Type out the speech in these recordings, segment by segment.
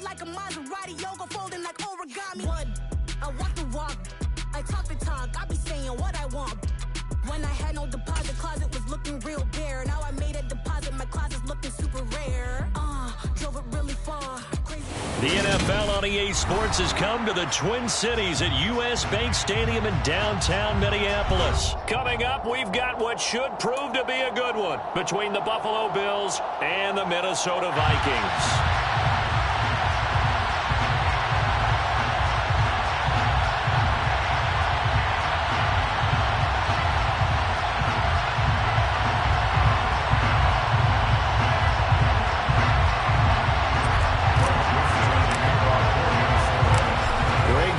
it like a Maserati, yoga folding like origami. What? I walk the walk, I talk the talk, I be saying what I want. When I had no deposit, closet was looking real bare. Now I made a deposit, my closet's looking super rare. Drove it really far. Crazy. The NFL on EA Sports has come to the Twin Cities at U.S. Bank Stadium in downtown Minneapolis. Coming up, we've got what should prove to be a good one between the Buffalo Bills and the Minnesota Vikings.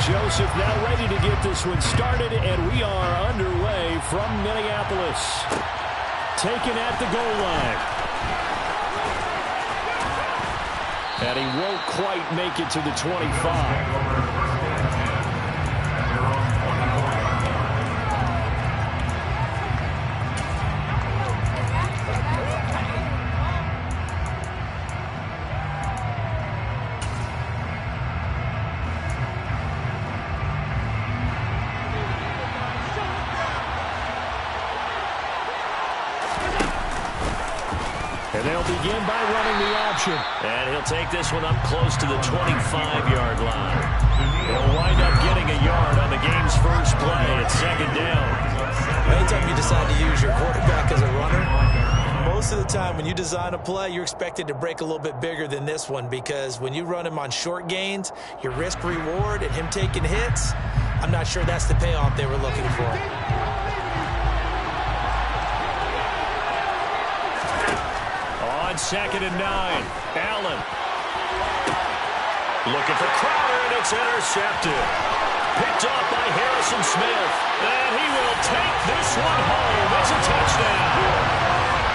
Joseph now ready to get this one started, and we are underway from Minneapolis. Taken at the goal line. And he won't quite make it to the 25. And they'll begin by running the option. And he'll take this one up close to the 25-yard line. He'll wind up getting a yard on the game's first play at second down. Anytime you decide to use your quarterback as a runner, most of the time when you design a play, you're expected to break a little bit bigger than this one, because when you run him on short gains, your risk-reward and him taking hits, I'm not sure that's the payoff they were looking for. On 2nd and 9, Allen. Looking for Crowder, and it's intercepted. Picked off by Harrison Smith. And he will take this one home. It's a touchdown.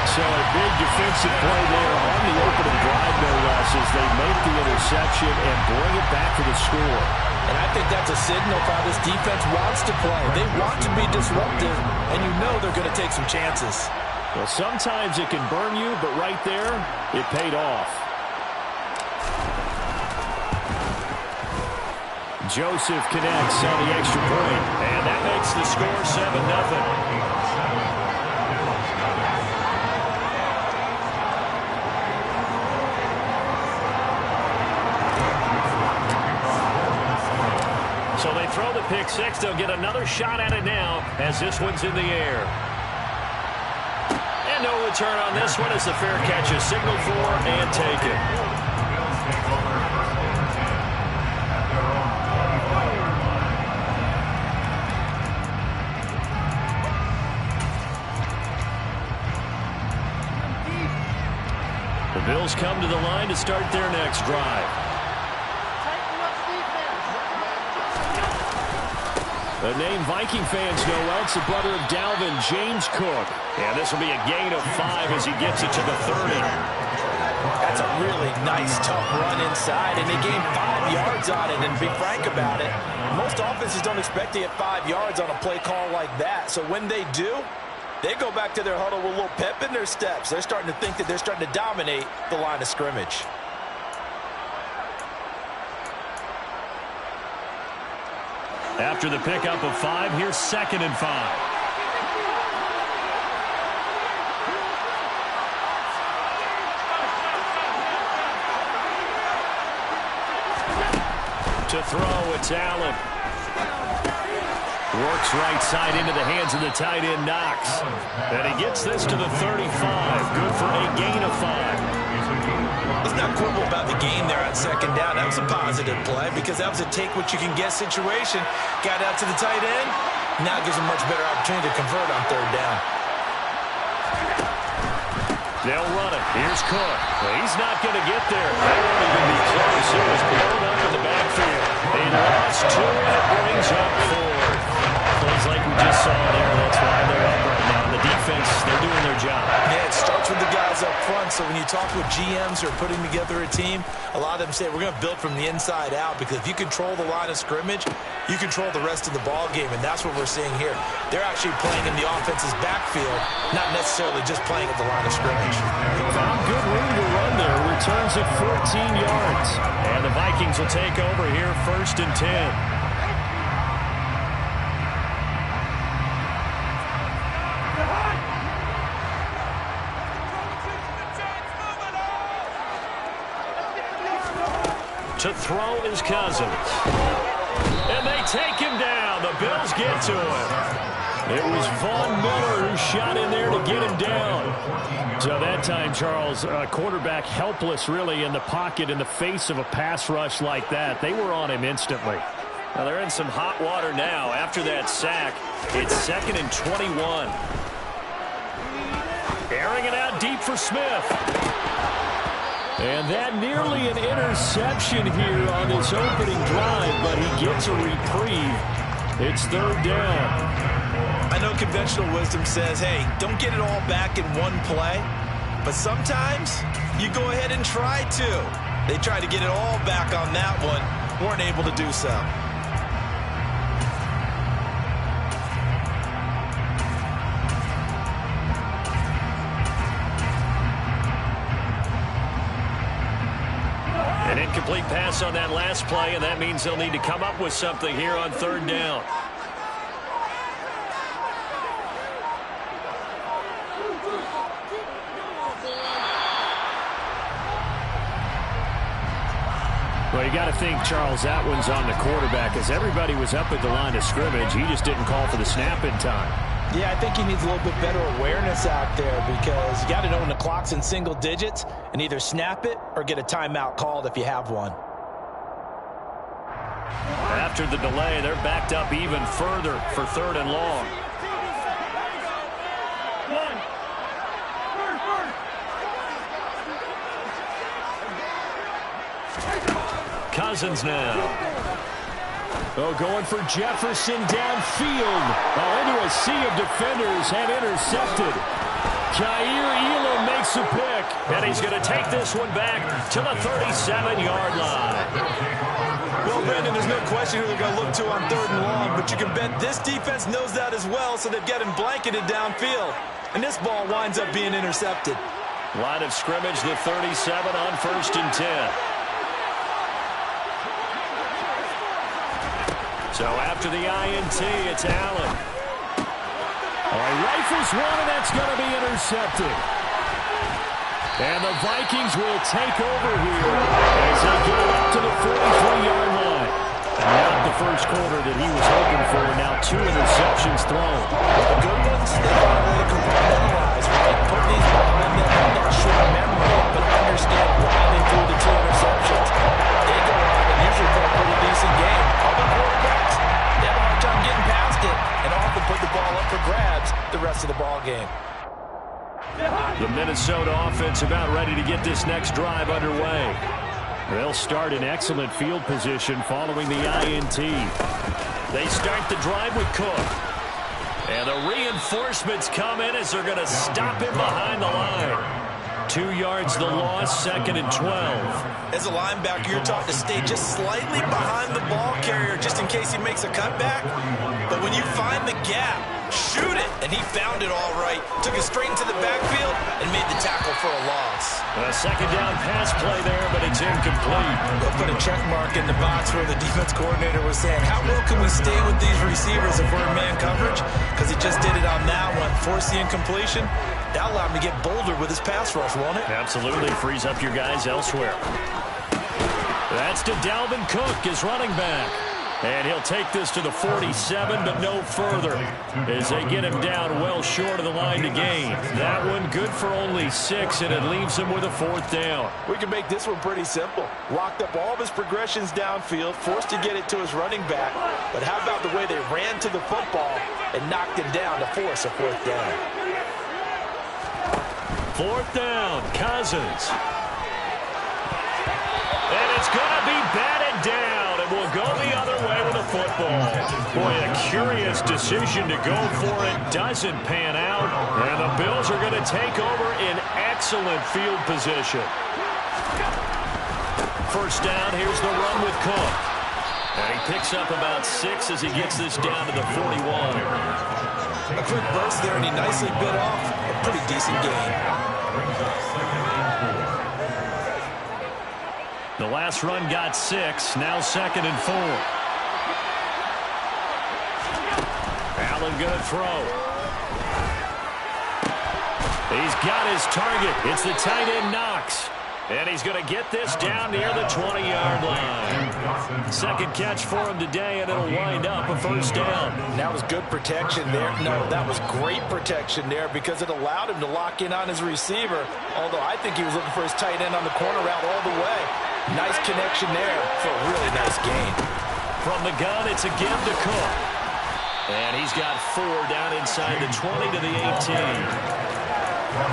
So a big defensive play there on the opening drive, no less, as they make the interception and bring it back to the score. And I think that's a signal of how this defense wants to play. They want to be disruptive, and you know they're going to take some chances. Well, sometimes it can burn you, but right there, it paid off. Joseph connects on the extra point, and that makes the score 7-0. So they throw the pick six. They'll get another shot at it now as this one's in the air. And no return on this one as the fair catch is signaled for and taken. The Bills come to the line to start their next drive. The name Viking fans know well. It's the brother of Dalvin, James Cook. And this will be a gain of 5 as he gets it to the 30. That's a really nice, tough run inside, and they gained 5 yards on it. And to be frank about it, most offenses don't expect to get 5 yards on a play call like that. So when they do, they go back to their huddle with a little pep in their steps. They're starting to think that they're starting to dominate the line of scrimmage. After the pickup of 5, here's 2nd and 5. To throw, it's Allen. Works right side into the hands of the tight end, Knox. And he gets this to the 35. Good for a gain of 5. Let's not quibble about the gain there on 2nd down. That was a positive play because that was a take-what-you-can-get situation. Got out to the tight end. Now gives him a much better opportunity to convert on 3rd down. They'll run it. Here's Cook. Well, he's not going to get there. That won't even be close. It was blown up in the backfield. They lost 2, and it brings up 4. Plays like we just saw there. That's why they're up right now. The defense, they're doing their job. Yeah, it starts with the guys up front. So when you talk with GMs who are putting together a team, a lot of them say we're going to build from the inside out, because if you control the line of scrimmage, you control the rest of the ball game, and that's what we're seeing here. They're actually playing in the offense's backfield, not necessarily just playing at the line of scrimmage. Found good room to run there. Returns at 14 yards. And the will take over here, 1st and 10. To throw is Cousins. And they take him down. The Bills get to him. It was Von Miller who shot in there to get him down. So that time, Charles, quarterback helpless really in the pocket in the face of a pass rush like that. They were on him instantly. Now they're in some hot water now. After that sack, it's 2nd and 21. Airing it out deep for Smith. And that nearly an interception here on this opening drive, but he gets a reprieve. It's 3rd down. I know conventional wisdom says, hey, don't get it all back in one play. But sometimes you go ahead and try to. They tried to get it all back on that one. Weren't able to do so. An incomplete pass on that last play, and that means they'll need to come up with something here on 3rd down. Well, you got to think, Charles, that one's on the quarterback, as everybody was up at the line of scrimmage. He just didn't call for the snap in time. Yeah, I think he needs a little bit better awareness out there, because you got to know when the clock's in single digits and either snap it or get a timeout called if you have one. After the delay, they're backed up even further for 3rd and long. Cousins now. Oh, going for Jefferson downfield. Oh, into a sea of defenders and intercepted. Jair Elam makes a pick, and he's going to take this one back to the 37-yard line. Well, Brandon, there's no question who they're going to look to on 3rd and long, but you can bet this defense knows that as well, so they've got him blanketed downfield. And this ball winds up being intercepted. Line of scrimmage, the 37 on 1st and 10. So after the INT, it's Allen. All right, rifles one, and that's going to be intercepted. And the Vikings will take over here as they get it up to the 43-yard line. Not the first quarter that he was hoping for. Now 2 interceptions thrown. The good ones, they don't really compartmentalize, right? Put these on that short memory, but understand why they threw the 2 interceptions. They go out and usually put a pretty decent game. Other quarterbacks, they have a hard time getting past it and often put the ball up for grabs the rest of the ball game. The Minnesota offense about ready to get this next drive underway. They'll start in excellent field position following the INT. They start the drive with Cook. And the reinforcements come in as they're going to stop him behind the line. 2 yards the loss, 2nd and 12. As a linebacker, you're taught to stay just slightly behind the ball carrier just in case he makes a cutback. But when you find the gap, shoot it. And he found it all right. Took it straight into the backfield and made the tackle for a loss. A 2nd down pass play there, but it's incomplete. They'll put a check mark in the box where the defense coordinator was saying, how well can we stay with these receivers if we're in man coverage? Because he just did it on that one. Force the incompletion. That'll allow him to get bolder with his pass rush, won't it? Absolutely. Frees up your guys elsewhere. That's to Dalvin Cook, his running back. And he'll take this to the 47, but no further as they get him down well short of the line to gain. That one good for only 6, and it leaves him with a 4th down. We can make this one pretty simple. Locked up all of his progressions downfield, forced to get it to his running back. But how about the way they ran to the football and knocked him down to force a 4th down? 4th down, Cousins. And it's going to be batted down, and we'll go the other way with the football. Boy, a curious decision to go for it. Doesn't pan out, and the Bills are going to take over in excellent field position. 1st down, here's the run with Cook. And he picks up about 6 as he gets this down to the 41. A quick burst there, and he nicely bit off a pretty decent gain. The last run got 6. Now 2nd and 4. Allen going to throw. He's got his target. It's the tight end Knox. And he's going to get this down near the 20-yard line. Second catch for him today, and it'll wind up a 1st down. That was good protection there. No, that was great protection there because it allowed him to lock in on his receiver, although I think he was looking for his tight end on the corner route all the way. Nice connection there for a really nice gain. From the gun, it's a give to Cook. And he's got 4 down inside the 20 to the 18.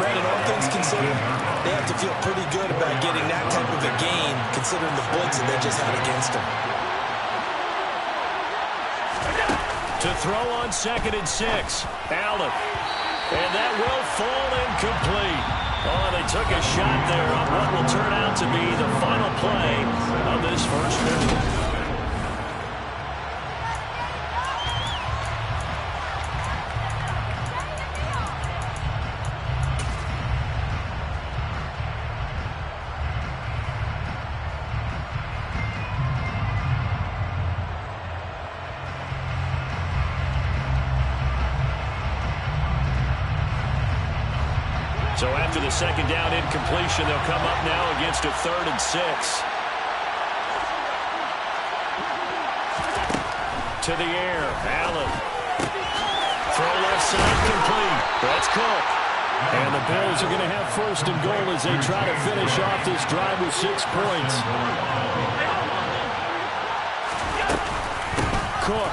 Brandon, all things considered, they have to feel pretty good about getting that type of a gain, considering the blitz that they just had against them. To throw on 2nd and 6, Allen. And that will fall incomplete. Oh, they took a shot there on what will turn out to be the final play of this first period. So after the 2nd down incompletion, they'll come up now against a 3rd and 6. To the air, Allen. Throw left side complete. That's Cook. And the Bills are going to have 1st and goal as they try to finish off this drive with 6 points. Cook.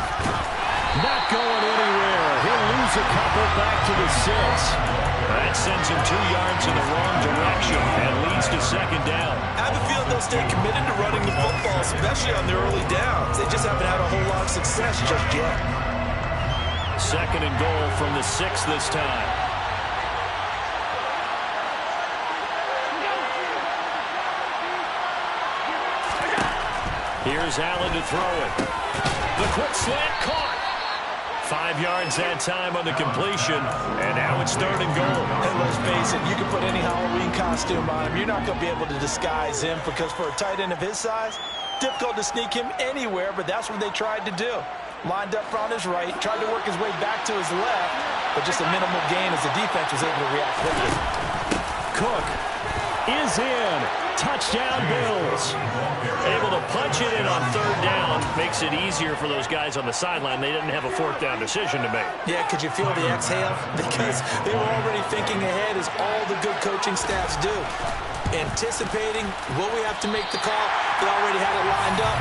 Not going anywhere. He'll lose a couple back to the 6. That sends him 2 yards in the wrong direction and leads to 2nd down. I have a feeling they'll stay committed to running the football, especially on their early downs. They just haven't had a whole lot of success just yet. 2nd and goal from the 6 this time. Here's Allen to throw it. The quick slant caught. 5 yards that time on the completion, and now it's 3rd and goal. And let's face it, you can put any Halloween costume on him. You're not going to be able to disguise him because for a tight end of his size, difficult to sneak him anywhere, but that's what they tried to do. Lined up on his right, tried to work his way back to his left, but just a minimal gain as the defense was able to react quickly. Cook is in. Touchdown, Bills. Able to punch it in on 3rd down. Makes it easier for those guys on the sideline. They didn't have a 4th down decision to make. Yeah, could you feel the exhale? Because they were already thinking ahead as all the good coaching staffs do. Anticipating, will we have to make the call? They already had it lined up.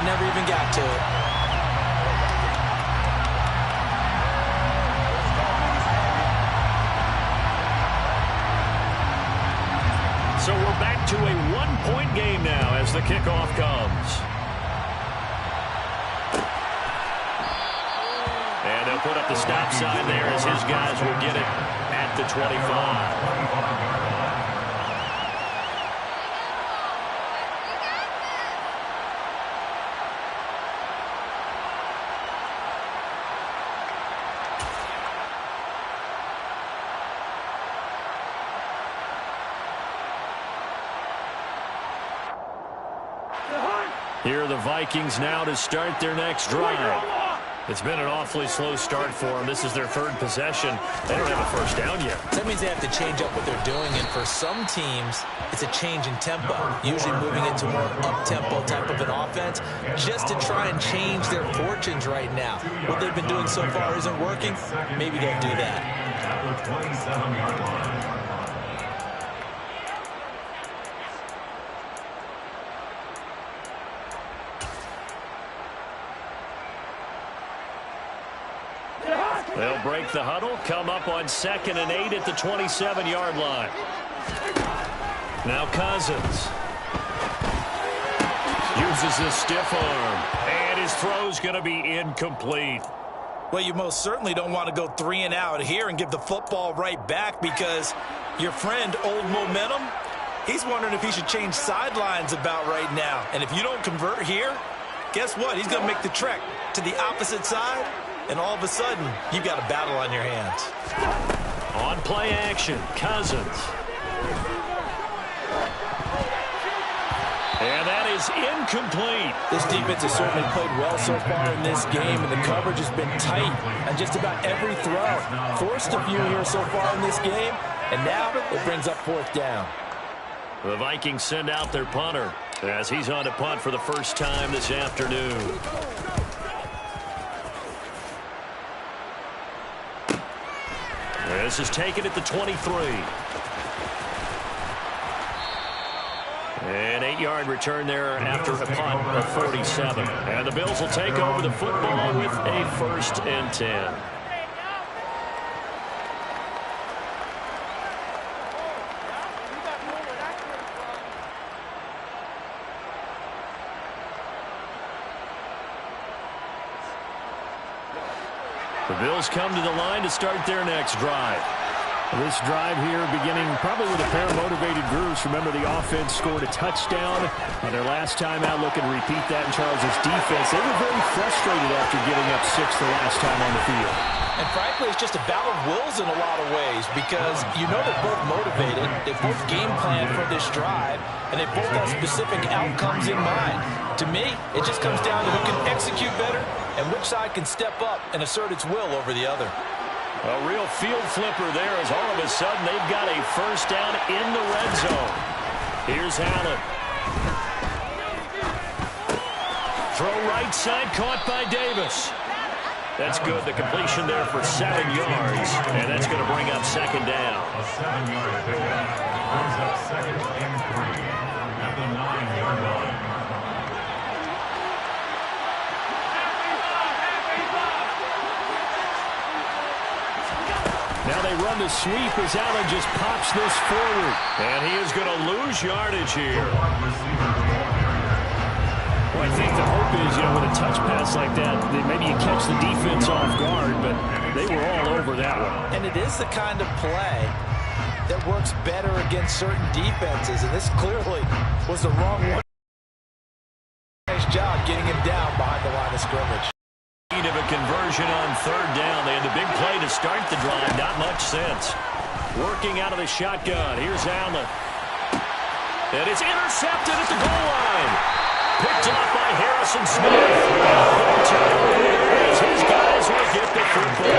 Never even got to it. So we're back to a 1-point game now as the kickoff comes. And they'll put up the stop sign there as his guys will get it at the 25. Here are the Vikings now to start their next drive. It's been an awfully slow start for them. This is their 3rd possession. They don't have a 1st down yet. That means they have to change up what they're doing, and for some teams, it's a change in tempo, usually moving into more up-tempo type of an offense, just to try and change their fortunes right now. What they've been doing so far isn't working. Maybe they'll do that. They'll break the huddle, come up on 2nd and 8 at the 27-yard line. Now Cousins uses the stiff arm, and his throw's going to be incomplete. Well, you most certainly don't want to go 3 and out here and give the football right back because your friend, Old Momentum, he's wondering if he should change sidelines about right now. And if you don't convert here, guess what? He's going to make the trek to the opposite side. And all of a sudden, you've got a battle on your hands. On play action, Cousins. And that is incomplete. This defense has certainly played well so far in this game, and the coverage has been tight on just about every throw. Forced a few here so far in this game, and now it brings up 4th down. The Vikings send out their punter as he's on to punt for the first time this afternoon. This is taken at the 23. An 8-yard return there after a punt of 47. And the Bills will take over the football with a 1st and 10. The Bills come to the line to start their next drive. This drive here beginning probably with a pair of motivated groups. Remember, the offense scored a touchdown on their last time out. Looking to repeat that in Charles' defense. They were very frustrated after giving up 6 the last time on the field. And frankly, it's just a battle of wills in a lot of ways because you know they're both motivated. They both game plan for this drive, and they both have specific outcomes in mind. To me, it just comes down to who can execute better and which side can step up and assert its will over the other. A real field flipper there as all of a sudden they've got a 1st down in the red zone. Here's Allen. Throw right side caught by Davis. That's good. The completion there for 7 yards. And that's going to bring up 2nd down. A 7-yard pickup brings up 2nd and 3 at the 9-yard line. Now they run the sweep as Allen just pops this forward. And he is going to lose yardage here. Well, I think the hope is, with a touch pass like that, maybe you catch the defense off guard, but they were all over that one. And it is the kind of play that works better against certain defenses, and this clearly was the wrong one. Nice job getting him down behind the line of scrimmage. Of a conversion on 3rd down. They had the big play to start the drive. Not much sense. Working out of the shotgun. Here's Allen. And it's intercepted at the goal line. Picked up by Harrison Smith. His guys will get the football.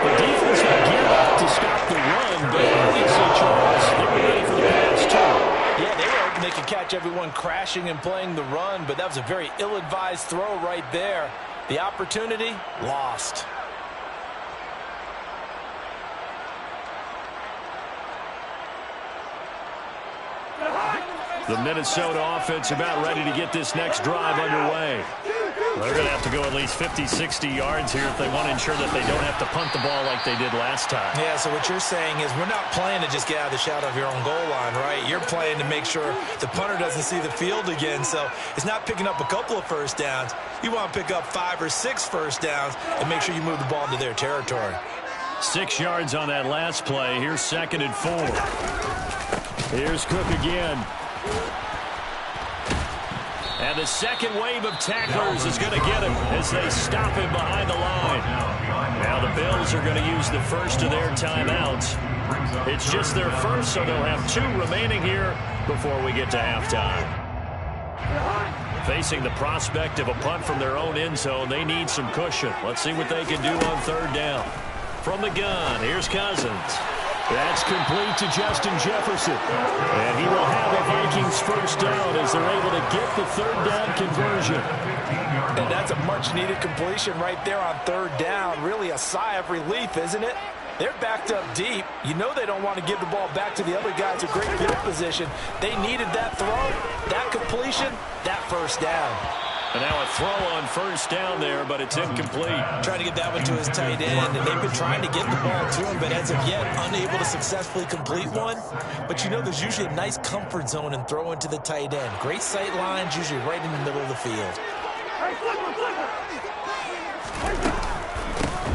The defense got geared up to stop the run, but you see Charles, they were ready for the pass too. Yeah, they were hoping they could catch everyone crashing and playing the run, but that was a very ill-advised throw right there. The opportunity lost. The Minnesota offense about ready to get this next drive underway. They're going to have to go at least 50, 60 yards here if they want to ensure that they don't have to punt the ball like they did last time. Yeah, so what you're saying is we're not playing to just get out of the shadow of your own goal line, right? You're playing to make sure the punter doesn't see the field again. So it's not picking up a couple of 1st downs. You want to pick up 5 or 6 1st downs and make sure you move the ball into their territory. 6 yards on that last play. Here's 2nd and 4. Here's Cook again. And the second wave of tacklers is going to get him as they stop him behind the line. Now the Bills are going to use the first of their timeouts. It's just their first, so they'll have 2 remaining here before we get to halftime. Facing the prospect of a punt from their own end zone, they need some cushion. Let's see what they can do on 3rd down. From the gun, here's Cousins. That's complete to Justin Jefferson. And he will have a Vikings 1st down as they're able to get the 3rd down conversion. And that's a much-needed completion right there on 3rd down. Really a sigh of relief, isn't it? They're backed up deep. You know they don't want to give the ball back to the other guys in great field position. They needed that throw, that completion, that 1st down. And now a throw on 1st down there, but it's incomplete. Trying to get that one to his tight end, and they've been trying to get the ball to him, but as of yet, unable to successfully complete one. But you know there's usually a nice comfort zone in throwing to the tight end. Great sight lines, usually right in the middle of the field.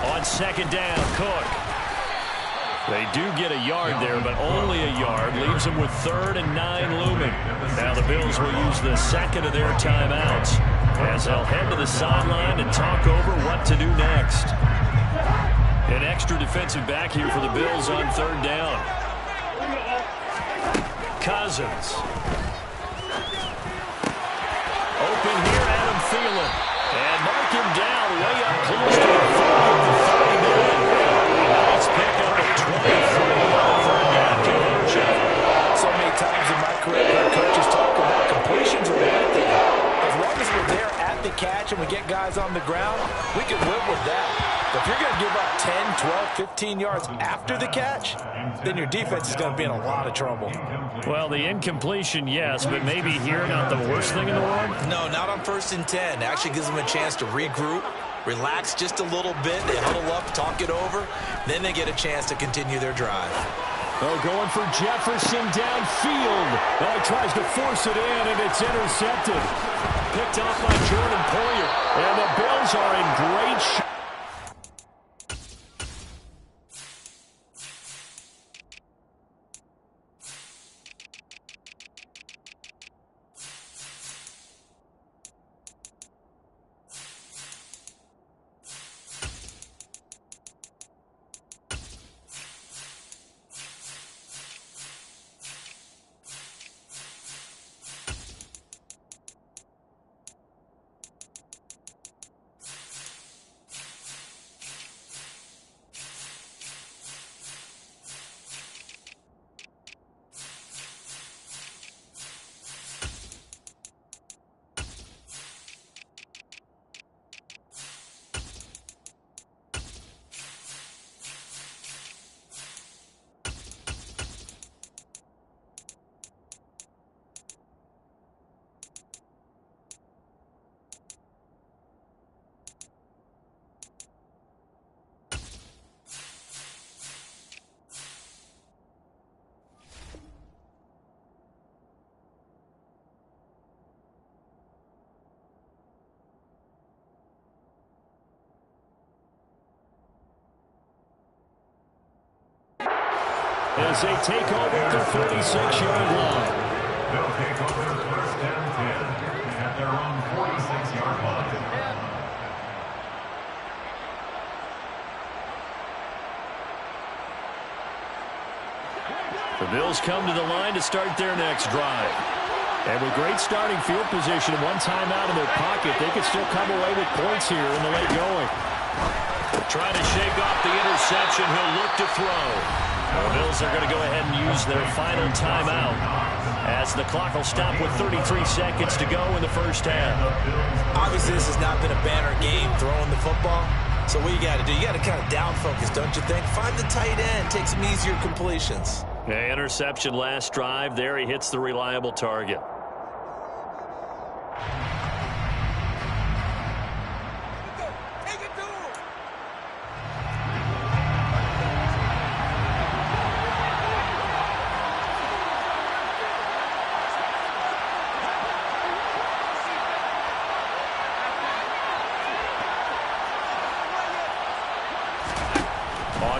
On 2nd down, Cook. They do get a yard there, but only a yard. Leaves them with 3rd and 9 looming. Now the Bills will use the 2nd of their timeouts as they'll head to the sideline and talk over what to do next. An extra defensive back here for the Bills on 3rd down. Cousins. catch and we get guys on the ground, we can live with that. But if you're going to give up 10, 12, 15 yards after the catch, then your defense is going to be in a lot of trouble. Well, the incompletion, yes, but maybe here not the worst thing in the world? No, not on 1st and 10. It actually gives them a chance to regroup, relax just a little bit. They huddle up, talk it over. Then they get a chance to continue their drive. Oh, going for Jefferson downfield. Oh, he tries to force it in, and it's intercepted. Picked off by Jordan Poyer. And the Bills are in great shape. As they take over at their 46-yard line. They'll take over 1st and 10 at their own 46-yard line. The Bills come to the line to start their next drive. And with great starting field position and one timeout in their pocket, they can still come away with points here in the late going. Trying to shake off the interception. He'll look to throw. The Bills are going to go ahead and use their final timeout as the clock will stop with 33 seconds to go in the first half. Obviously, this has not been a banner game throwing the football. So what you got to do, you got to kind of down focus, don't you think? Find the tight end, take some easier completions. Yeah, interception last drive. There he hits the reliable target.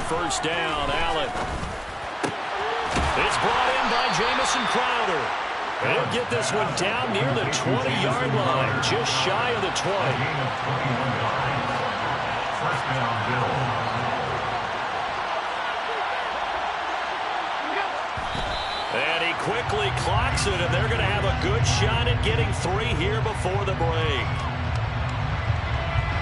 First down, Allen. It's brought in by Jamison Crowder. They'll get this one down near the 20-yard line, just shy of the 20. First down, Bills. And he quickly clocks it, and they're going to have a good shot at getting 3 here before the break.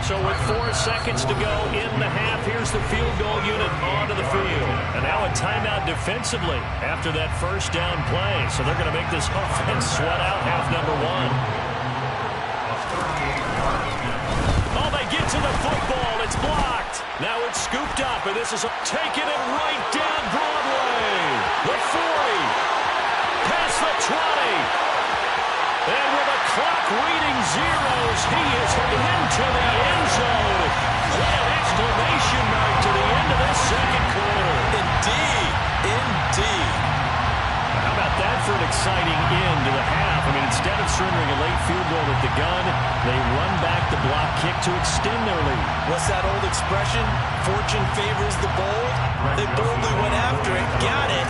So with 4 seconds to go in the half, here's the field goal unit onto the field. And now a timeout defensively after that first down play. So they're going to make this offense sweat out half number 1. Oh, they get to the football. It's blocked. Now it's scooped up, and this is taking it right down Broadway. The 40. Past the 20. And with a clock reading zeros, he is into the end zone. What an exclamation mark to the end of this second quarter. Indeed. Indeed. How about that for an exciting end to the half? I mean, instead of surrendering a late field goal with the gun, they run back the block kick to extend their lead. What's that old expression? Fortune favors the bold. They boldly went after it, got it.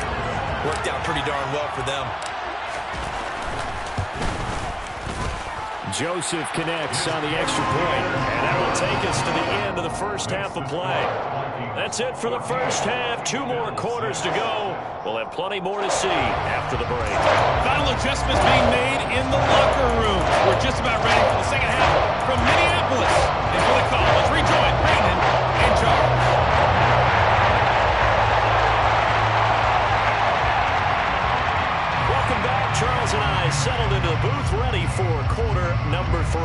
Worked out pretty darn well for them. Joseph connects on the extra point, and that will take us to the end of the first half of play. That's it for the first half. 2 more quarters to go. We'll have plenty more to see after the break. Final adjustments being made in the locker room. We're just about ready for the second half from Minneapolis. And for the call, let's rejoin Brandon and Charles. Charles and I settled into the booth ready for quarter number 3.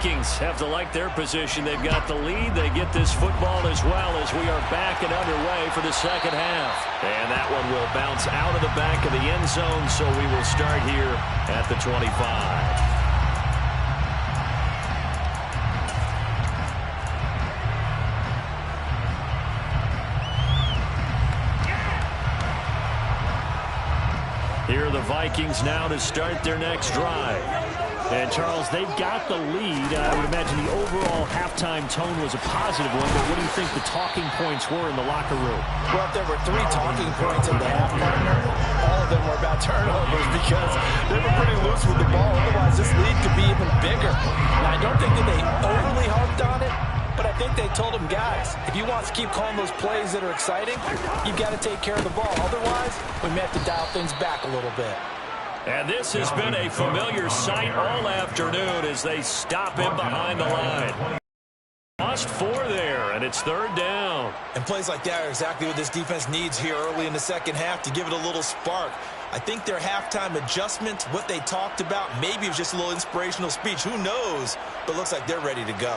Vikings have to like their position. They've got the lead. They get this football as well as we are back and underway for the second half. And that one will bounce out of the back of the end zone, so we will start here at the 25. Here are the Vikings now to start their next drive. And, Charles, they've got the lead. I would imagine the overall halftime tone was a positive one, but what do you think the talking points were in the locker room? Well, if there were 3 talking points in the half, partner, all of them were about turnovers because they were pretty loose with the ball. Otherwise, this lead could be even bigger. Now, I don't think that they overly harped on it, but I think they told them, guys, if you want to keep calling those plays that are exciting, you've got to take care of the ball. Otherwise, we may have to dial things back a little bit. And this has been a familiar sight all afternoon as they stop him behind the line. Lost 4 there, and it's 3rd down. And plays like that are exactly what this defense needs here early in the second half to give it a little spark. I think their halftime adjustments, what they talked about, maybe it was just a little inspirational speech. Who knows? But it looks like they're ready to go.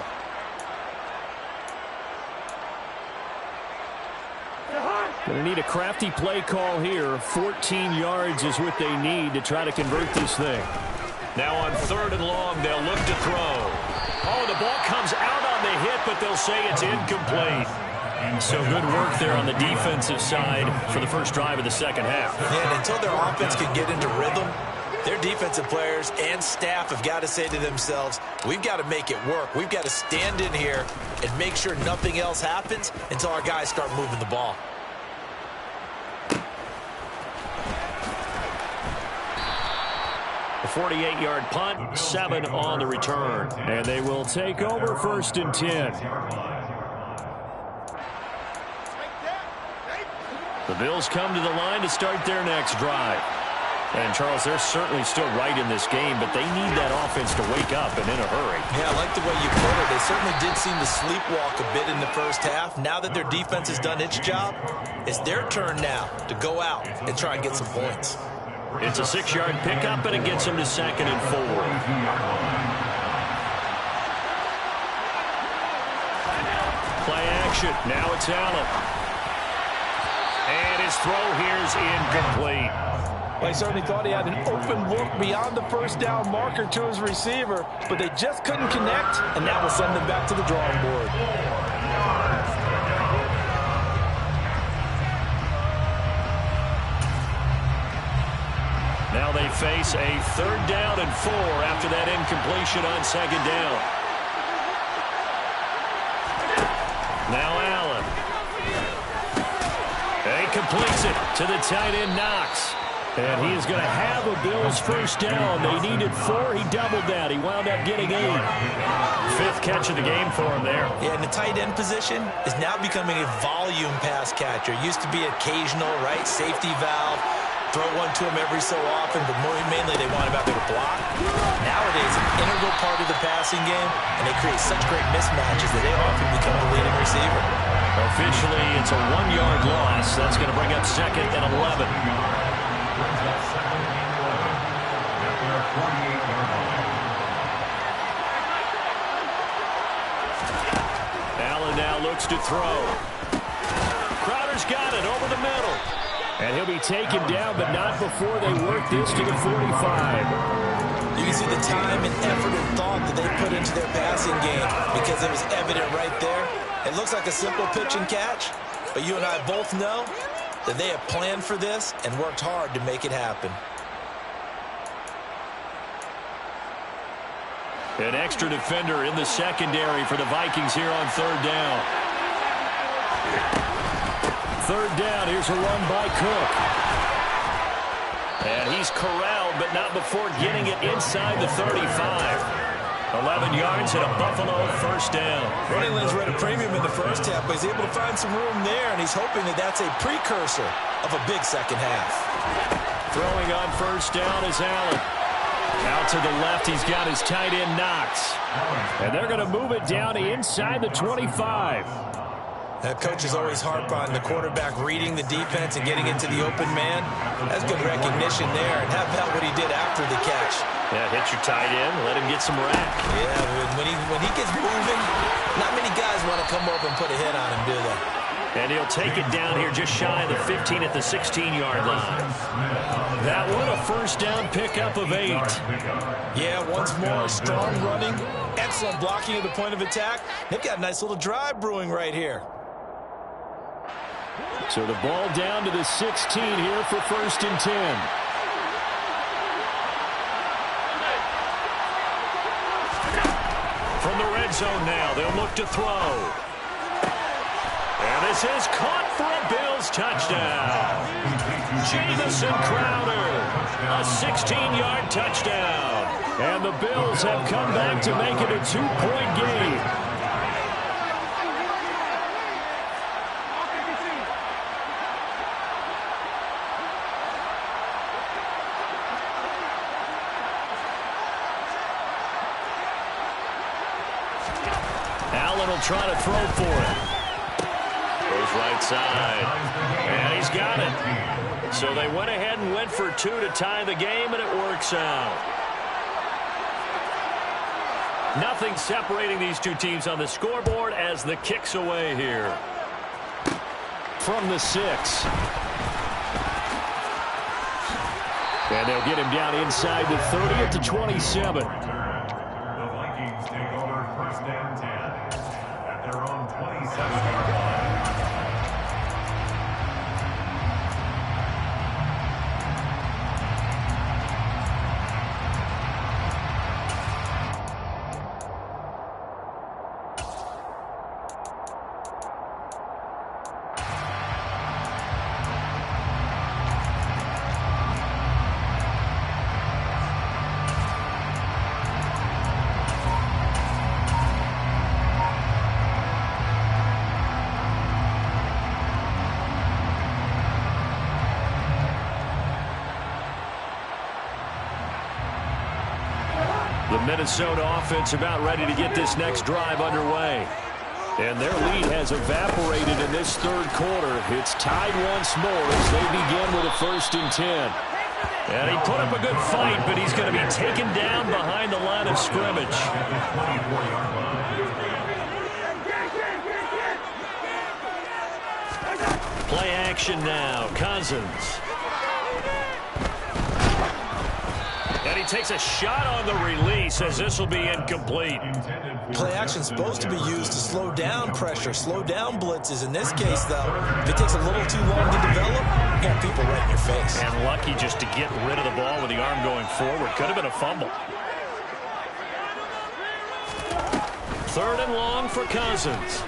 Going to need a crafty play call here. 14 yards is what they need to try to convert this thing. Now on 3rd and long, they'll look to throw. Oh, the ball comes out on the hit, but they'll say it's incomplete. So good work there on the defensive side for the first drive of the second half. Yeah, and until their offense can get into rhythm, their defensive players and staff have got to say to themselves, we've got to make it work. We've got to stand in here and make sure nothing else happens until our guys start moving the ball. A 48-yard punt, 7 on the return. And they will take over 1st and 10. The Bills come to the line to start their next drive. And, Charles, they're certainly still right in this game, but they need that offense to wake up and in a hurry. Yeah, I like the way you put it. They certainly did seem to sleepwalk a bit in the first half. Now that their defense has done its job, it's their turn now to go out and try and get some points. It's a 6-yard pickup, and it gets them to 2nd and 4. Play action. Now it's Allen. And his throw here is incomplete. Well, he certainly thought he had an open look beyond the first down marker to his receiver, but they just couldn't connect, and that will send them back to the drawing board. Now they face a 3rd down and 4 after that incompletion on 2nd down. Now Allen. And he completes it to the tight end, Knox. And he is going to have a Bills first down. They needed 4. He doubled that. He wound up getting 8. 5th catch of the game for him there. Yeah, and the tight end position is now becoming a volume pass catcher. It used to be occasional, right, safety valve. Throw one to him every so often, but mainly they want him out there to block. Nowadays, an integral part of the passing game, and they create such great mismatches that they often become the leading receiver. Officially, it's a 1-yard loss. That's going to bring up 2nd and 11. Allen now looks to throw. Crowder's got it over the middle. And he'll be taken down, but not before they work this to the 45. You can see the time and effort and thought that they put into their passing game because it was evident right there. It looks like a simple pitch and catch, but you and I both know that they have planned for this and worked hard to make it happen. An extra defender in the secondary for the Vikings here on 3rd down. 3rd down, here's a run by Cook. And he's corralled, but not before getting it inside the 35. 11 yards and a Buffalo first down. Running lanes were at a premium in the first half, but he's able to find some room there, and he's hoping that that's a precursor of a big second half. Throwing on first down is Allen. Out to the left, he's got his tight end, Knox. And they're going to move it down to inside the 25. Coaches always harp on the quarterback reading the defense and getting into the open man. That's good recognition there. And how about what he did after the catch? Yeah, hit your tight end, let him get some rack. Yeah, when he gets moving, not many guys want to come up and put a hit on him, do they? And he'll take it down here just shy of the 15 at the 16-yard line. That one a first down pickup of 8. Yeah, once more, strong running, excellent blocking at the point of attack. They've got a nice little drive brewing right here. So the ball down to the 16 here for 1st and 10. From the red zone now, they'll look to throw. And this is caught for a Bills touchdown. Jamison Crowder, a 16-yard touchdown. And the Bills have come back to make it a 2-point game. Allen will try to throw for it. Goes right side. And he's got it. So they went ahead and went for 2 to tie the game, and it works out. Nothing separating these two teams on the scoreboard as the kick's away here. From the 6. And they'll get him down inside the 30 at the 27. The Vikings take over 1st and 10 at their own 27-yard line. The Minnesota offense about ready to get this next drive underway. And their lead has evaporated in this 3rd quarter. It's tied once more as they begin with a 1st and 10. And he put up a good fight, but he's going to be taken down behind the line of scrimmage. Play action now. Cousins. And he takes a shot on the release as this will be incomplete. Play action is supposed to be used to slow down pressure, slow down blitzes. In this case, though, if it takes a little too long to develop, you got people right in your face. And lucky just to get rid of the ball with the arm going forward. Could have been a fumble. 3rd and long for Cousins.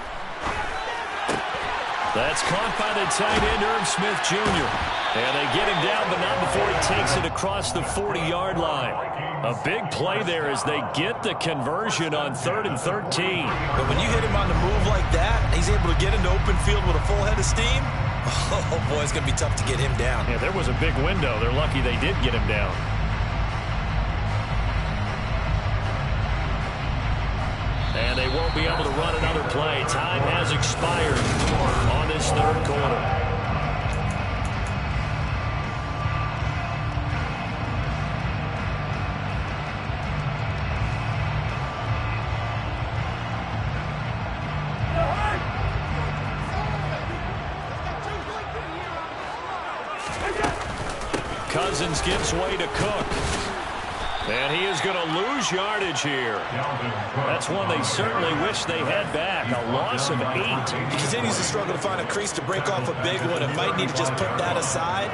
That's caught by the tight end, Irv Smith Jr. And they get him down, but not before he takes it across the 40-yard line. A big play there as they get the conversion on 3rd and 13. But when you hit him on the move like that, he's able to get into open field with a full head of steam. Oh, boy, it's going to be tough to get him down. Yeah, there was a big window. They're lucky they did get him down. And they won't be able to run another play. Time has expired on this 3rd quarter. Cousins gives way to Cook. And he is going to lose yardage here. That's one they certainly wish they had back. A loss of 8. He continues to struggle to find a crease to break off a big one and might need to just put that aside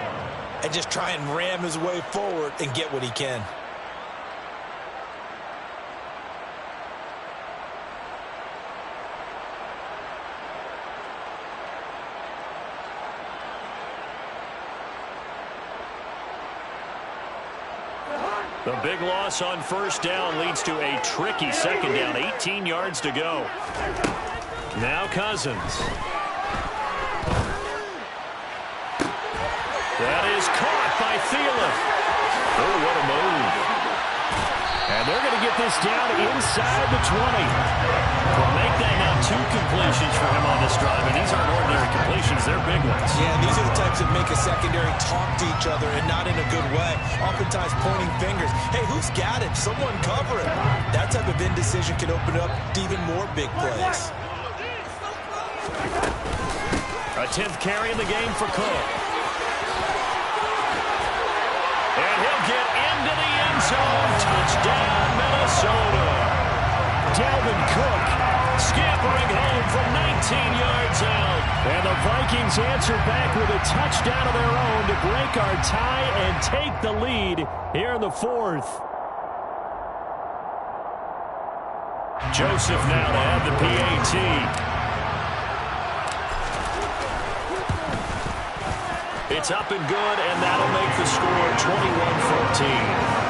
and just try and ram his way forward and get what he can. The big loss on 1st down leads to a tricky 2nd down. 18 yards to go. Now Cousins. That is caught by Thielen. Oh, what a move. And they're going to get this down inside the 20. Will make that now 2 completions for him on this drive, and these aren't ordinary completions. They're big ones. Yeah, and these are the types that make a secondary talk to each other and not in a good way. Oftentimes pointing fingers. Hey, who's got it? Someone cover it. That type of indecision can open up to even more big plays. A 10th carry in the game for Cook. And he'll get into the end zone. Touchdown, Minnesota. Dalvin Cook scampering home from 19 yards out. And the Vikings answer back with a touchdown of their own to break our tie and take the lead here in the 4th. Joseph now to add the PAT. It's up and good, and that'll make the score 21-14.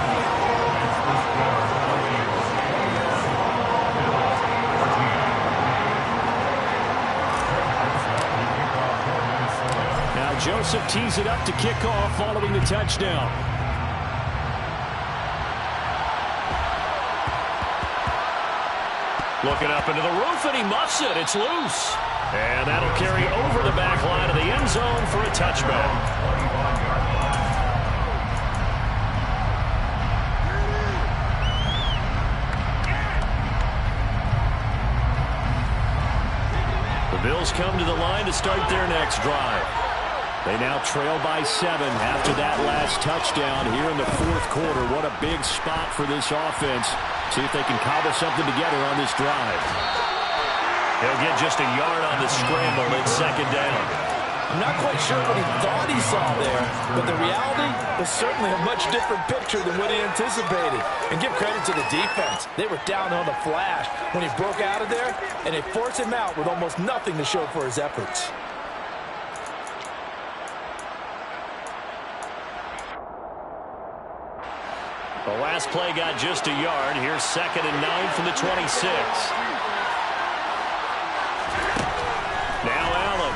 Now Joseph tees it up to kick off following the touchdown. Looking up into the roof, and he muffs it. It's loose. And that'll carry over the back line of the end zone for a touchback. The Bills come to the line to start their next drive. They now trail by 7 after that last touchdown here in the 4th quarter. What a big spot for this offense. See if they can cobble something together on this drive. They'll get just a yard on the scramble in 2nd down. I'm not quite sure what he thought he saw there, but the reality was certainly a much different picture than what he anticipated. And give credit to the defense. They were down on the flash when he broke out of there, and they forced him out with almost nothing to show for his efforts. The last play got just a yard. Here's 2nd and 9 from the 26. Now Allen.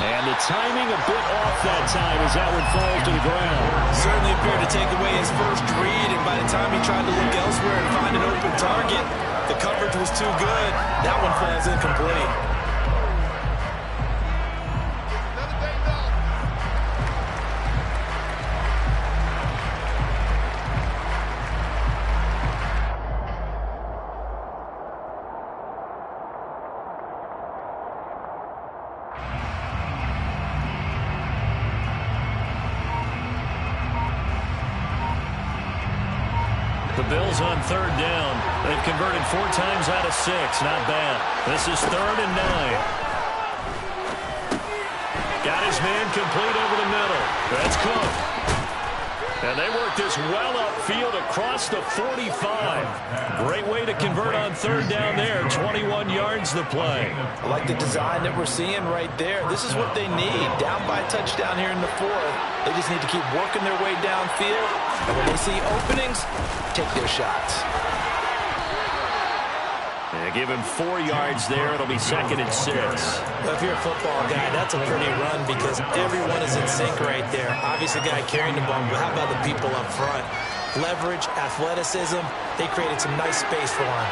And the timing a bit off that time as that one falls to the ground. Certainly appeared to take away his first read, and by the time he tried to look elsewhere and find an open target, the coverage was too good. That one falls incomplete. The Bills on 3rd down. They've converted 4 times out of 6. Not bad. This is 3rd and 9. Got his man complete over the middle. That's Cook. And they work this well upfield across the 45. Great way to convert on 3rd down there. 21 yards the play. I like the design that we're seeing right there. This is what they need. Down by a touchdown here in the 4th. They just need to keep working their way downfield. And when they see openings, take their shots. And give him 4 yards there. It'll be 2nd and 6. Well, if you're a football guy, that's a pretty run because everyone is in sync right there. Obviously, the guy carrying the ball, but how about the people up front? Leverage, athleticism, they created some nice space for him.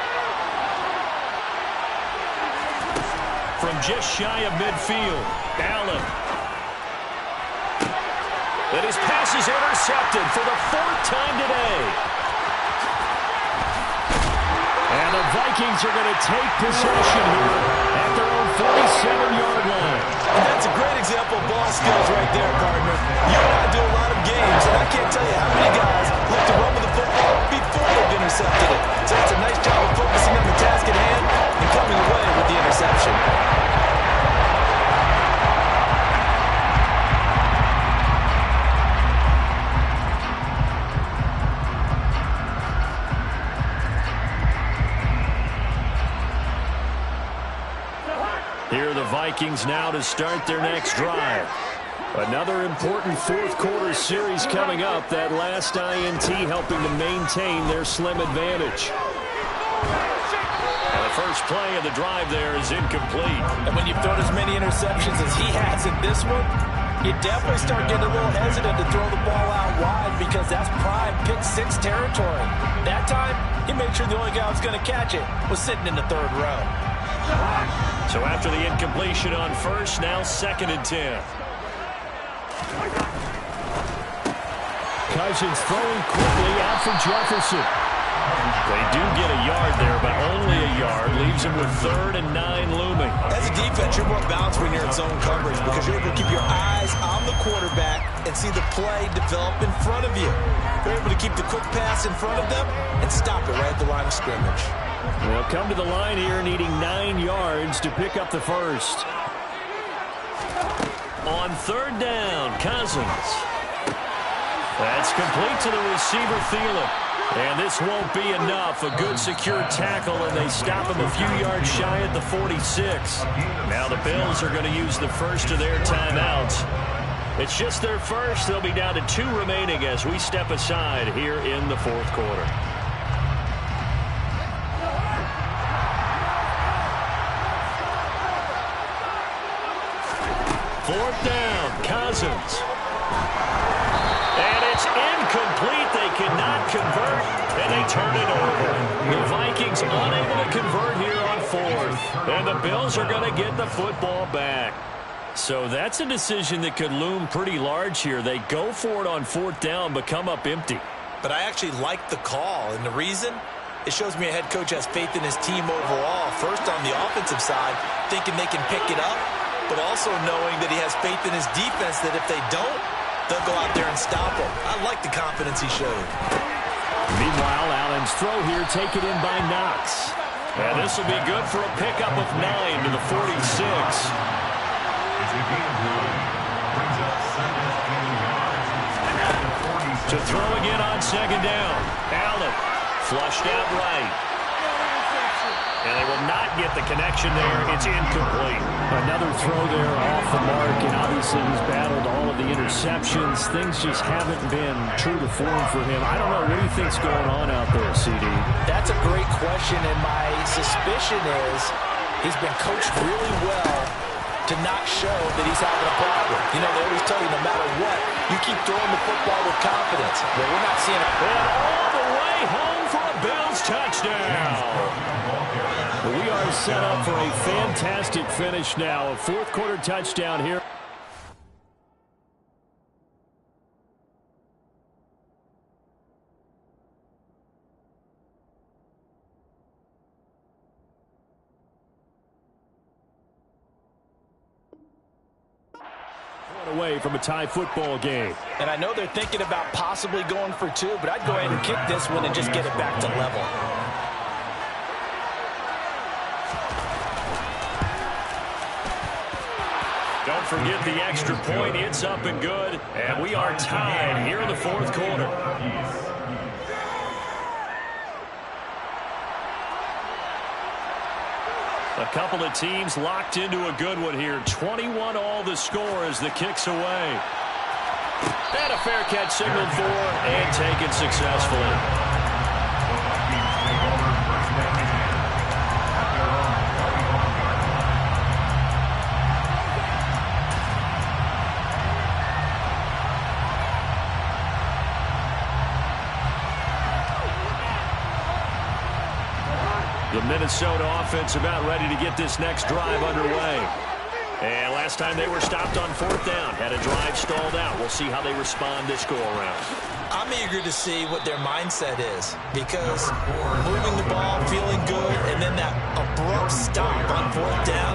From just shy of midfield, Allen. And his pass is intercepted for the 4th time today. And the Vikings are going to take possession here at their own 47-yard line. And that's a great example of ball skills right there, partner. You and I do a lot of games, and I can't tell you how many guys like to run with the football before they've intercepted it. So it's a nice job of focusing on the task at hand and coming away with the interception. Here are the Vikings now to start their next drive. Another important 4th quarter series coming up. That last INT helping to maintain their slim advantage. And the first play of the drive there is incomplete. And when you've thrown as many interceptions as he has in this one, you definitely start getting a little hesitant to throw the ball out wide because that's prime pick six territory. That time, he made sure the only guy who was going to catch it was sitting in the third row. So after the incompletion on first, now 2nd and 10. Cousins throwing quickly out for Jefferson. They do get a yard there, but only a yard. Leaves them with 3rd and 9 looming. As a defense, you're more balanced when you're in zone coverage because you're able to keep your eyes on the quarterback and see the play develop in front of you. They're able to keep the quick pass in front of them and stop it right at the line of scrimmage. They'll come to the line here needing 9 yards to pick up the first. On 3rd down, Cousins. That's complete to the receiver, Thielen. And this won't be enough. A good secure tackle, and they stop him a few yards shy at the 46. Now the Bills are going to use the first of their timeouts. It's just their first. They'll be down to 2 remaining as we step aside here in the 4th quarter. Fourth down, Cousins. And it's incomplete. They cannot convert, and they turn it over. The Vikings unable to convert here on 4th. And the Bills are going to get the football back. So that's a decision that could loom pretty large here. They go for it on 4th down, but come up empty. But I actually like the call, and the reason? It shows me a head coach has faith in his team overall. First on the offensive side, thinking they can pick it up, but also knowing that he has faith in his defense that if they don't, they'll go out there and stop him. I like the confidence he showed. Meanwhile, Allen's throw here taken in by Knox. And this will be good for a pickup of 9 to the 46. To throw again on 2nd down. Allen flushed out right. And they will not get the connection there. It's incomplete. Another throw there off the mark, and obviously he's battled all of the interceptions. Things just haven't been true to form for him. I don't know. What do you think's going on out there, CD? That's a great question, and my suspicion is he's been coached really well to not show that he's having a problem. You know, they always tell you no matter what, you keep throwing the football with confidence. Well, we're not seeing it. And all the way home for a Bills touchdown. We are set up for a fantastic finish now. A 4th quarter touchdown here. Away from a tie football game. And I know they're thinking about possibly going for 2, but I'd go ahead and kick this one and just get it back to level. Don't forget the extra point. It's up and good. And we are tied here in the 4th quarter. A couple of teams locked into a good one here. 21 all the score as the kick's away. And a fair catch signaled for and taken successfully. The Minnesota offense about ready to get this next drive underway. And last time they were stopped on 4th down, had a drive stalled out. We'll see how they respond this go-around. I'm eager to see what their mindset is because moving the ball, feeling good, and then that abrupt stop on 4th down,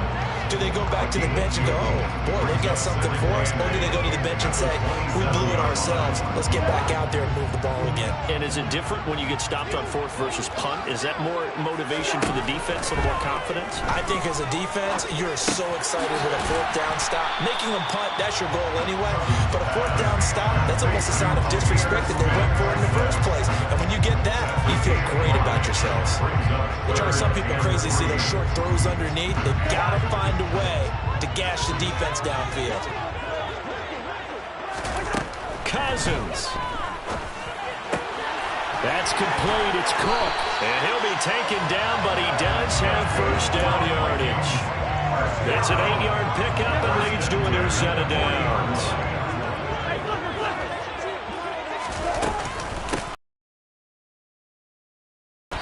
do they go back to the bench and go, oh, boy, they've got something for us? Or do they go to the bench and say, we blew it ourselves. Let's get back out there and move the ball again. And is it different when you get stopped on 4th versus punt? Is that more motivation for the defense and more confidence? I think as a defense, you're so excited with a 4th down stop. Making them punt, that's your goal anyway. But a 4th down stop, that's almost a sign of disrespect that they went for it in the first place. And when you get that, you feel great about yourselves. It drives some people crazy to see those short throws underneath. They've got to find a way to gash the defense downfield. Cousins. That's complete. It's Cook. And he'll be taken down, but he does have first down yardage. It's an 8-yard pickup and leads to a new set of downs.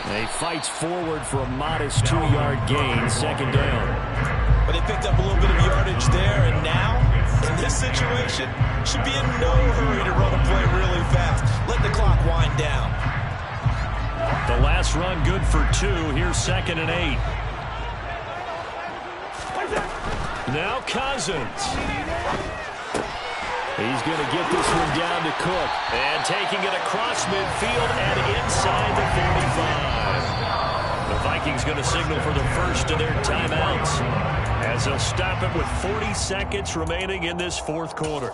He fights forward for a modest 2-yard gain, second down. But they picked up a little bit of yardage there, and now, in this situation, should be in no hurry to run a play really fast. Let the clock wind down. The last run good for 2. Here's 2nd and 8. Now Cousins. He's going to get this one down to Cook. And taking it across midfield and inside the 45. The Vikings going to signal for the first of their timeouts as they'll stop it with 40 seconds remaining in this fourth quarter.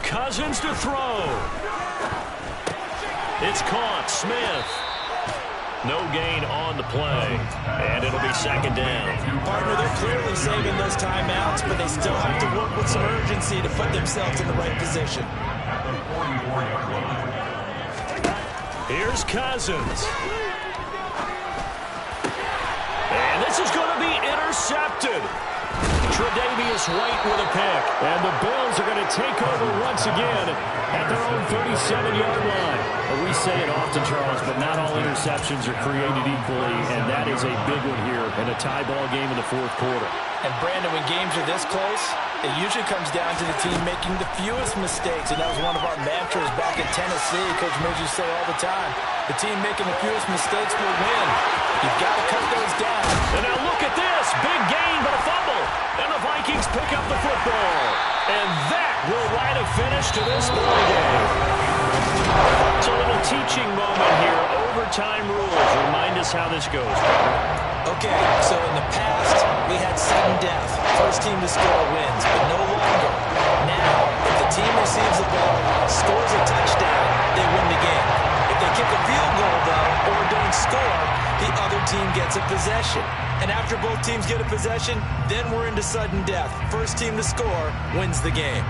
Cousins to throw. It's caught. Smith. No gain on the play. And it'll be second down. Partner, they're clearly saving those timeouts, but they still have to work with some urgency to put themselves in the right position. Here's Cousins. And this is going to be intercepted. Tre'Davious White with a pick. And the Bills are going to take over once again at their own 37-yard line. Well, we say it often, Charles, but not all interceptions are created equally, and that is a big one here in a tie ball game in the fourth quarter. And, Brandon, when games are this close, it usually comes down to the team making the fewest mistakes, and that was one of our mantras back in Tennessee. Coach Mills used to say all the time, the team making the fewest mistakes will win. You've got to cut those down. And now look at this. Big gain, but a fumble. And the Vikings pick up the football. And that will write a finish to this ball game. It's a little teaching moment here. Overtime rules. Remind us how this goes. Okay, so in the past, we had sudden death. First team to score wins, but no longer. Now, if the team receives the ball, scores a touchdown, they win the game. If they kick a field goal, though, or don't score, the other team gets a possession. And after both teams get a possession, then we're into sudden death. First team to score wins the game.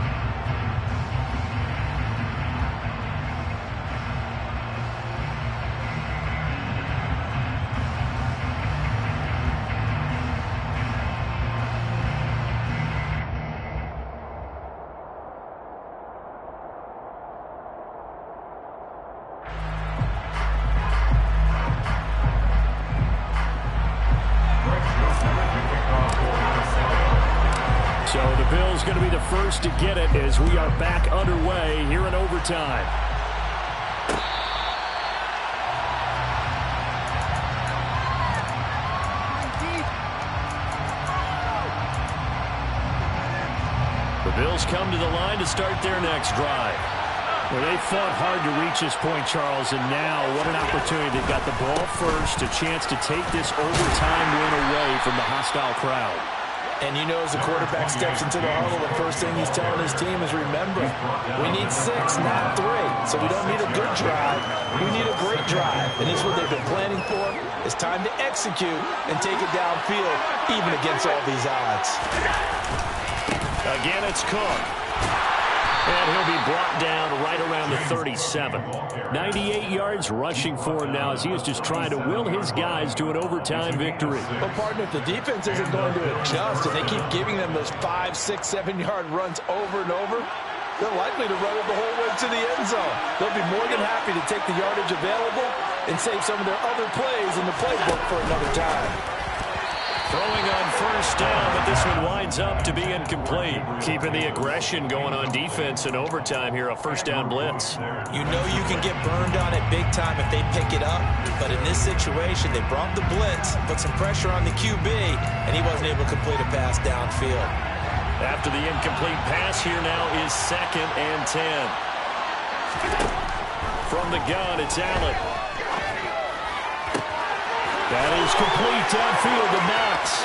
Going to be the first to get it as we are back underway here in overtime. The Bills come to the line to start their next drive. Well, they fought hard to reach this point, Charles, and now what an opportunity. They've got the ball first, a chance to take this overtime win away from the hostile crowd. And you know, as the quarterback steps into the huddle, the first thing he's telling his team is, remember, we need 6, not 3. So we don't need a good drive. We need a great drive. And this is what they've been planning for. It's time to execute and take it downfield, even against all these odds. Again, it's Cook. And he'll be brought down right around the 37. 98 yards rushing for him now as he is just trying to will his guys to an overtime victory. Well, partner, if the defense isn't going to adjust and they keep giving them those 5, 6, 7-yard runs over and over, they're likely to run it the whole way to the end zone. They'll be more than happy to take the yardage available and save some of their other plays in the playbook for another time. Throwing on first down, but this one winds up to be incomplete. Keeping the aggression going on defense in overtime here, a first down blitz. You know you can get burned on it big time if they pick it up, but in this situation, they brought the blitz, put some pressure on the QB, and he wasn't able to complete a pass downfield. After the incomplete pass, here now is 2nd and 10. From the gun, it's Allen. That is complete downfield to Knox.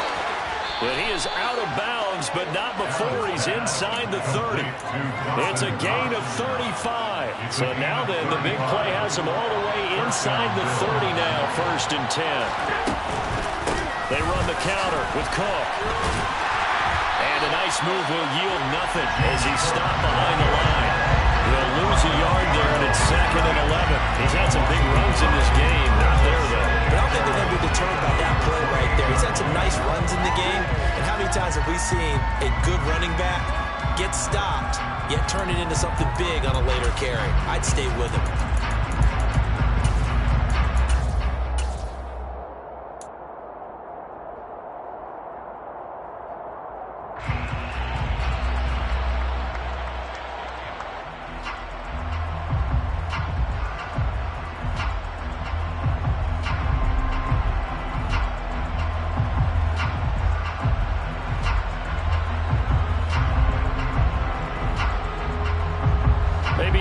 But he is out of bounds, but not before he's inside the 30. It's a gain of 35. So now then, the big play has him all the way inside the 30 now, 1st and 10. They run the counter with Cook. And a nice move will yield nothing as he's stopped behind the line. They'll lose a yard there, and it's 2nd and 11. He's had some big runs in this game. Not there, though. But I don't think they're going to be deterred by that play right there. He's had some nice runs in the game. And how many times have we seen a good running back get stopped, yet turn it into something big on a later carry? I'd stay with him.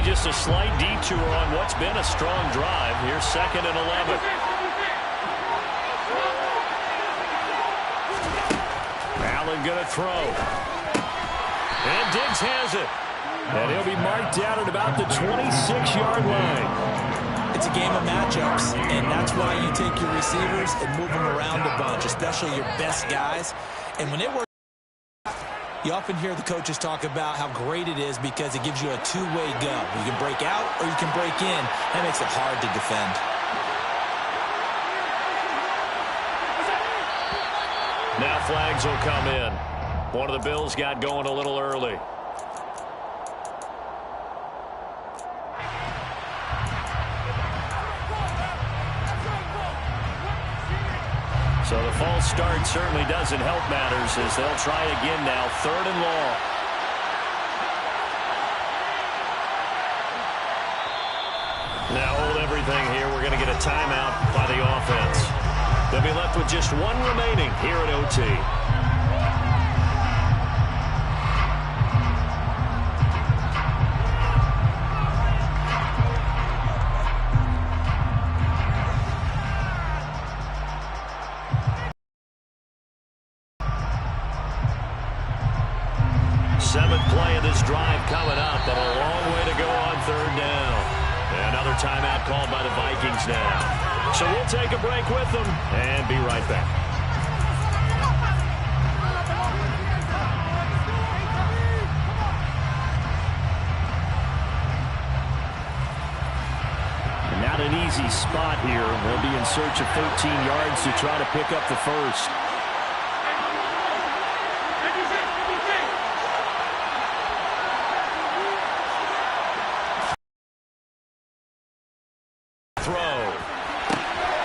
Just a slight detour on what's been a strong drive. Here's 2nd and 11. Allen going to throw. And Diggs has it. And he'll be marked down at about the 26-yard line. It's a game of matchups, and that's why you take your receivers and move them around a bunch, especially your best guys. And when it works, you often hear the coaches talk about how great it is because it gives you a two-way go. You can break out or you can break in. That makes it hard to defend. Now flags will come in. One of the Bills got going a little early. So the false start certainly doesn't help matters as they'll try again now. 3rd and long. Now hold everything here. We're going to get a timeout by the offense. They'll be left with just one remaining here at OT. Seventh play of this drive coming up, but a long way to go on 3rd down. Another timeout called by the Vikings now. So we'll take a break with them and be right back. Not an easy spot here. They'll be in search of 13 yards to try to pick up the first.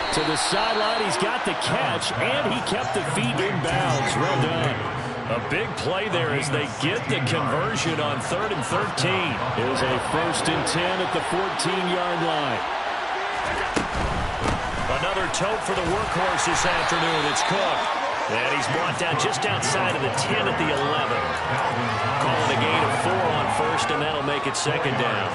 To the sideline, he's got the catch, and he kept the feet in bounds. Well done. A big play there as they get the conversion on 3rd and 13. It was a 1st and 10 at the 14-yard line. Another tote for the workhorse this afternoon. It's Cook. And he's brought down just outside of the 10 at the 11. Calling a gain of 4 on 1st, and that'll make it 2nd down.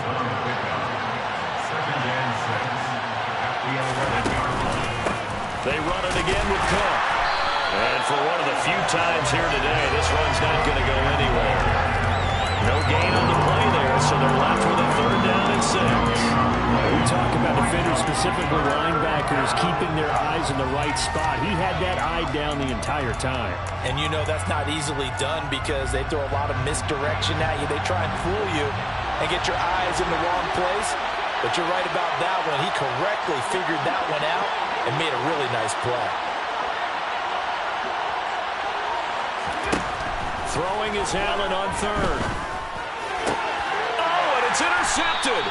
They run it again with Cook. And for one of the few times here today, this run's not going to go anywhere. No gain on the play there, so they're left with a 3rd down and 6. We talk about defenders, specifically linebackers, keeping their eyes in the right spot. He had that eye down the entire time. And you know that's not easily done because they throw a lot of misdirection at you. They try and fool you and get your eyes in the wrong place. But you're right about that one. He correctly figured that one out and made a really nice play. Throwing is Allen on 3rd. Oh, and it's intercepted.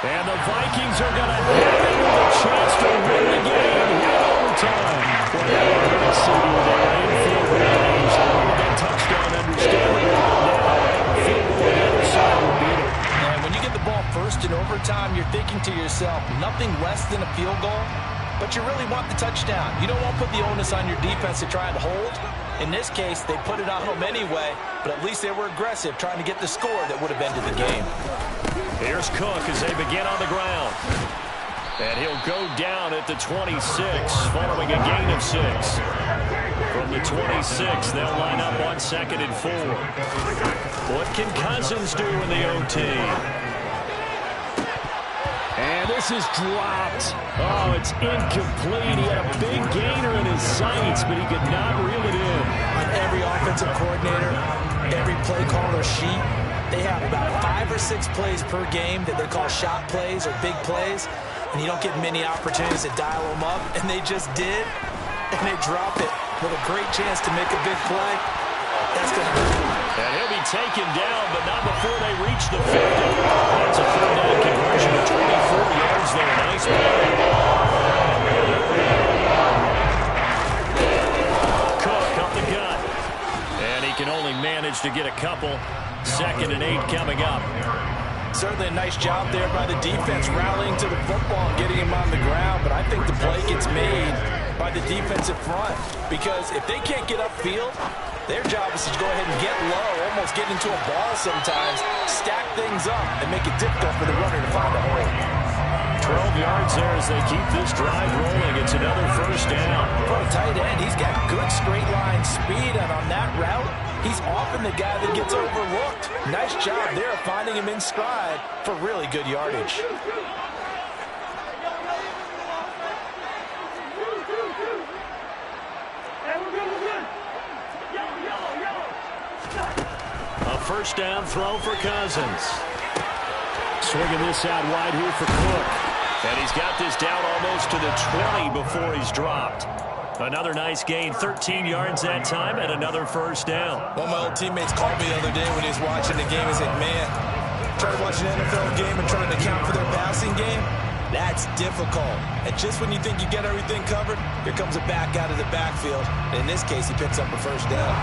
And the Vikings are going to have a chance to win the game in overtime. Well, that would have exceeded their infield range. They wanted that touchdown, understandably. Now, field goal on the other side will beat it. And when you get the ball first in overtime, you're thinking to yourself, nothing less than a field goal. But you really want the touchdown. You don't want to put the onus on your defense to try and hold. In this case, they put it on them anyway, but at least they were aggressive, trying to get the score that would have ended the game. Here's Cook as they begin on the ground. And he'll go down at the 26, following a gain of 6. From the 26, they'll line up on 2nd and 4. What can Cousins do in the OT? And this is dropped. Oh, it's incomplete. He had a big gainer in his sights, but he could not reel it in. On every offensive coordinator, every play caller sheet, they have about 5 or 6 plays per game that they call shot plays or big plays, and you don't get many opportunities to dial them up, and they just did, and they dropped it with a great chance to make a big play. That's going to hurt. And he'll be taken down, but not before they reach the 50. That's a third down conversion of 24 yards there. Nice play. Cook up the gut. And he can only manage to get a couple. 2nd and 8 coming up. Certainly a nice job there by the defense rallying to the football and getting him on the ground, but I think the play gets made by the defensive front because if they can't get upfield, their job is to go ahead and get low, almost get into a ball sometimes, stack things up, and make it difficult for the runner to find a hole. 12 yards there as they keep this drive rolling. It's another first down. For a tight end, he's got good straight line speed, and on that route, he's often the guy that gets overlooked. Nice job there of finding him in stride for really good yardage. A first down throw for Cousins. Swinging this out wide here for Cook. And he's got this down almost to the 20 before he's dropped. Another nice gain, 13 yards that time, and another first down. One of my old teammates called me the other day when he was watching the game. He said, man, trying to watch an NFL game and trying to account for their passing game, that's difficult. And just when you think you get everything covered, here comes a back out of the backfield. And in this case, he picks up a first down.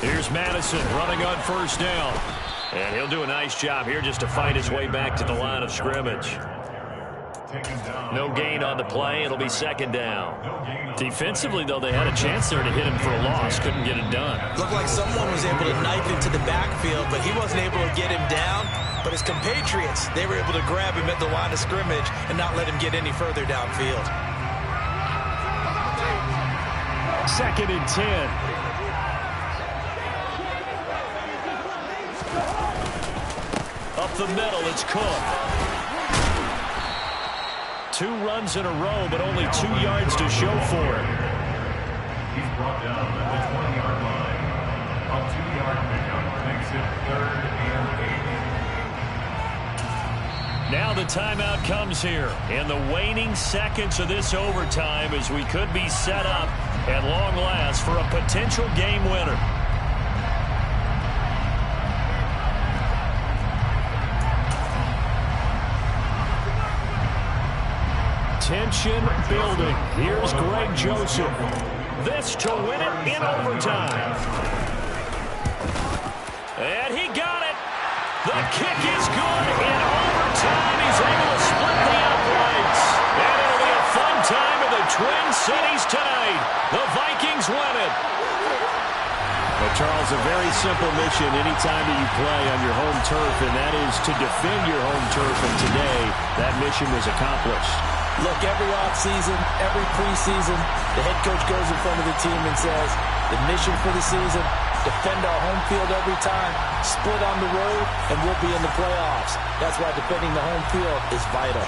Here's Madison running on first down. And he'll do a nice job here just to fight his way back to the line of scrimmage. No gain on the play. It'll be 2nd down. Defensively, though, they had a chance there to hit him for a loss. Couldn't get it done. Looked like someone was able to knife into the backfield, but he wasn't able to get him down. But his compatriots, they were able to grab him at the line of scrimmage and not let him get any further downfield. 2nd and 10. Up the middle, it's Cook. 2 runs in a row, but only 2 yards to show for it. He's brought down at the 20-yard line. A 2-yard pickup makes it 3rd and 8. Now the timeout comes here in the waning seconds of this overtime as we could be set up at long last for a potential game winner. Tension building. Here's Greg Joseph. This to win it in overtime. And he got it. The kick is good in overtime. He's able to split the uprights. And it'll be a fun time in the Twin Cities tonight. The Vikings win it. Well, Charles, a very simple mission anytime that you play on your home turf, and that is to defend your home turf. And today, that mission was accomplished. Look, every offseason, every preseason, the head coach goes in front of the team and says, the mission for the season, defend our home field every time, split on the road, and we'll be in the playoffs. That's why defending the home field is vital.